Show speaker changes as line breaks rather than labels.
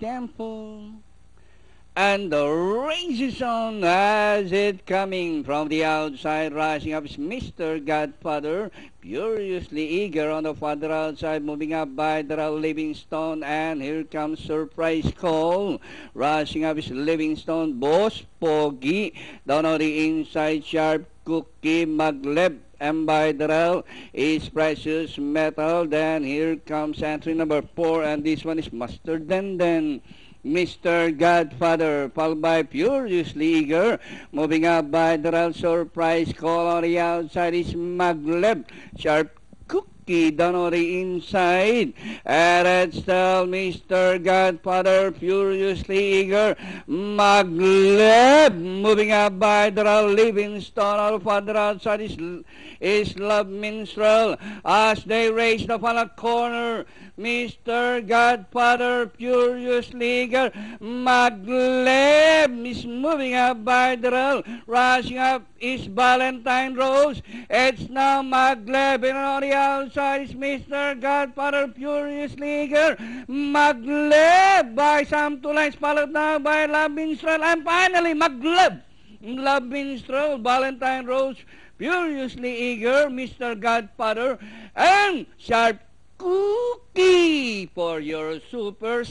temple. And the race is on as it coming from the outside, rushing up is Mr. Godfather, furiously eager on the further outside, moving up by Daryl Livingstone, and here comes Surprise Call, rushing up is Livingstone, Boss Pogi, down on the inside, Sharp Cookie, Magleb, and by Daryl is Precious Metal. Then here comes entry number 4, and this one is Master Denden. Mr. Godfather, followed by Furiously Eager, moving up by Daryl. Surprise Call on the outside is Magleb, Sharp Cookie down on the inside, and it's still Mr. Godfather, Furiously Eager, Magleb, moving up by Daryl Livingstone. All further outside is Love Minstrel as they race the final corner. Mr. Godfather, Furiously Eager, Magleb is moving up by Daryl. Rushing up is Valentine Rose. It's now Magleb, and on the outside is Mr. Godfather, Furiously Eager, Magleb by some 2 lines, followed now by Love Minstrel, and finally Magleb, Love Minstrel, Valentine Rose, Furiously Eager, Mr. Godfather, and Sharp Cookie for your super